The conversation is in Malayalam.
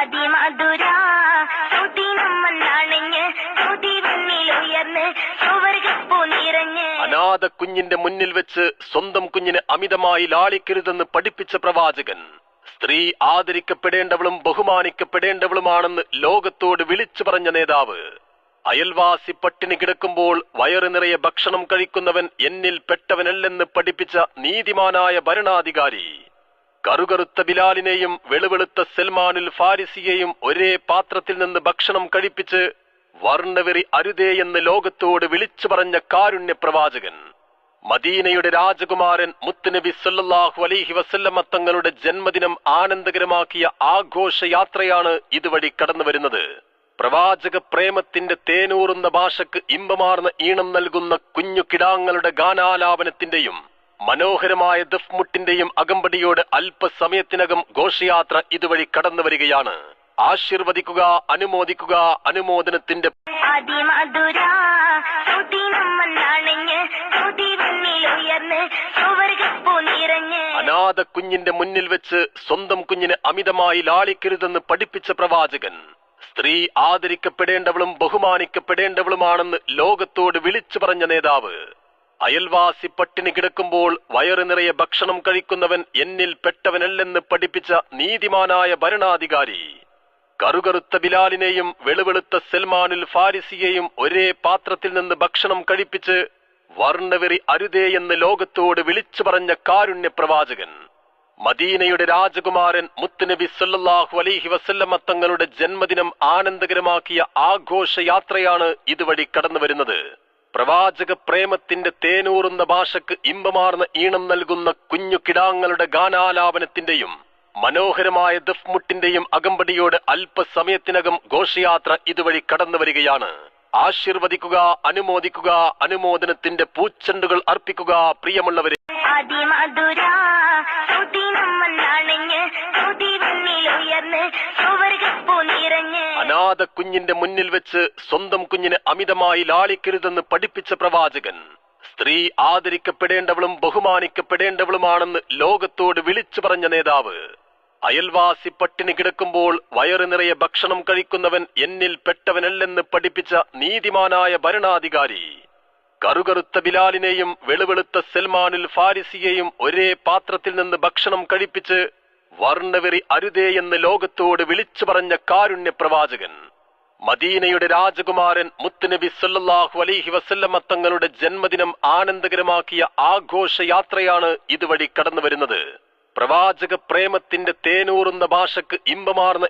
അതിമധുര അനാഥ കുഞ്ഞിന്റെ മുന്നിൽ വെച്ച് സ്വന്തം കുഞ്ഞിനെ അമിതമായി ലാളിക്കരുതെന്ന് പഠിപ്പിച്ച പ്രവാചകൻ, സ്ത്രീ ആദരിക്കപ്പെടേണ്ടവളും ബഹുമാനിക്കപ്പെടേണ്ടവളുമാണെന്ന് ലോകത്തോട് വിളിച്ചു പറഞ്ഞ നേതാവ്, അയൽവാസി പട്ടിണി കിടക്കുമ്പോൾ വയറു നിറയെ ഭക്ഷണം കഴിക്കുന്നവൻ എന്നിൽ പെട്ടവനല്ലെന്ന് പഠിപ്പിച്ച നീതിമാനായ ഭരണാധികാരി, കറുകറുത്ത ബിലാലിനെയും വെളുവെളുത്ത സൽമാനുൽ ഫാരിസിയെയും ഒരേ പാത്രത്തിൽ നിന്ന് ഭക്ഷണം കഴിപ്പിച്ച് വർണ്ണവെറി അരുതേ എന്ന് ലോകത്തോട് വിളിച്ചു പറഞ്ഞ കാരുണ്യ പ്രവാചകൻ, മദീനയുടെ രാജകുമാരൻ മുത്തുനബി സല്ലല്ലാഹു അലൈഹി വസല്ലമ തങ്ങളുടെ ജന്മദിനം ആനന്ദകരമാക്കിയ ആഘോഷയാത്രയാണ് ഇതുവഴി കടന്നു വരുന്നത്. പ്രവാചക പ്രേമത്തിന്റെ തേനൂറുന്ന ഭാഷക്ക് ഇമ്പമാർന്ന ഈണം നൽകുന്ന കുഞ്ഞു കിടാങ്ങളുടെ ഗാനാലാപനത്തിന്റെയും മനോഹരമായ ദഫ്മുട്ടിന്റെയും അകമ്പടിയോട് അല്പസമയത്തിനകം ഘോഷയാത്ര ഇതുവഴി കടന്നു വരികയാണ്. ആശീർവദിക്കുക, അനുമോദിക്കുക, അനുമോദനത്തിന്റെ അനാഥ കുഞ്ഞിന്റെ മുന്നിൽ വെച്ച് സ്വന്തം കുഞ്ഞിനെ അമിതമായി ലാളിക്കരുതെന്ന് പഠിപ്പിച്ച പ്രവാചകൻ, സ്ത്രീ ആദരിക്കപ്പെടേണ്ടവളും ബഹുമാനിക്കപ്പെടേണ്ടവളുമാണെന്ന് ലോകത്തോട് വിളിച്ചു പറഞ്ഞ നേതാവ്, അയൽവാസി പട്ടിണി കിടക്കുമ്പോൾ വയറു നിറയെ ഭക്ഷണം കഴിക്കുന്നവൻ എന്നിൽ പെട്ടവനല്ലെന്ന് പഠിപ്പിച്ച നീതിമാനായ ഭരണാധികാരി, കറുകറുത്ത ബിലാലിനെയും വെളുവെളുത്ത സൽമാനുൽ ഫാരിസിയെയും ഒരേ പാത്രത്തിൽ നിന്ന് ഭക്ഷണം കഴിപ്പിച്ച് വർണ്ണവെറി അരുതേ എന്ന് ലോകത്തോട് വിളിച്ചു പറഞ്ഞ കാരുണ്യ പ്രവാചകൻ, മദീനയുടെ രാജകുമാരൻ മുത്തുനബി സല്ലല്ലാഹു അലൈഹി വസല്ലമ തങ്ങളുടെ ജന്മദിനം ആനന്ദകരമാക്കിയ ആഘോഷയാത്രയാണ് ഇതുവഴി കടന്നു വരുന്നത്. പ്രവാചക പ്രേമത്തിന്റെ തേനൂറുന്ന ഭാഷക്ക് ഇമ്പമാർന്ന ഈണം നൽകുന്ന കുഞ്ഞു കിടാങ്ങളുടെ ഗാനാലാപനത്തിന്റെയും മനോഹരമായ ദഫ്മുട്ടിന്റെയും അകമ്പടിയോട് അല്പസമയത്തിനകം ഘോഷയാത്ര ഇതുവഴി കടന്നു വരികയാണ്. ആശീർവദിക്കുക, അനുമോദിക്കുക, അനുമോദനത്തിന്റെ പൂച്ചെണ്ടുകൾ അർപ്പിക്കുക. പ്രിയമുള്ളവരെ, അനാഥ കുഞ്ഞിന്റെ മുന്നിൽ വെച്ച് സ്വന്തം കുഞ്ഞിനെ അമിതമായി ലാളിക്കരുതെന്ന് പഠിപ്പിച്ച പ്രവാചകൻ, സ്ത്രീ ആദരിക്കപ്പെടേണ്ടവളും ബഹുമാനിക്കപ്പെടേണ്ടവളുമാണെന്ന് ലോകത്തോട് വിളിച്ചു പറഞ്ഞ നേതാവ്, അയൽവാസി പട്ടിണി കിടക്കുമ്പോൾ വയറു നിറയെ ഭക്ഷണം കഴിക്കുന്നവൻ എന്നിൽ പെട്ടവനല്ലെന്ന് പഠിപ്പിച്ച നീതിമാനായ ഭരണാധികാരി, കറുകറുത്ത ബിലാലിനെയും വെളുവെളുത്ത സൽമാനുൽ ഫാരിസിയെയും ഒരേ പാത്രത്തിൽ നിന്ന് ഭക്ഷണം കഴിപ്പിച്ച് വർണ്ണവെറി അരുതേ എന്ന് ലോകത്തോട് വിളിച്ചു പറഞ്ഞ കാരുണ്യ പ്രവാചകൻ, മദീനയുടെ രാജകുമാരൻ മുത്തുനബി സല്ലല്ലാഹു അലൈഹി വസല്ലമ തങ്ങളുടെ ജന്മദിനം ആനന്ദകരമാക്കിയ ആഘോഷയാത്രയാണ് ഇതുവഴി കടന്നു വരുന്നത്. പ്രവാചക പ്രേമത്തിന്റെ തേനൂറുന്ന ഭാഷക്ക് ഇമ്പമാർന്ന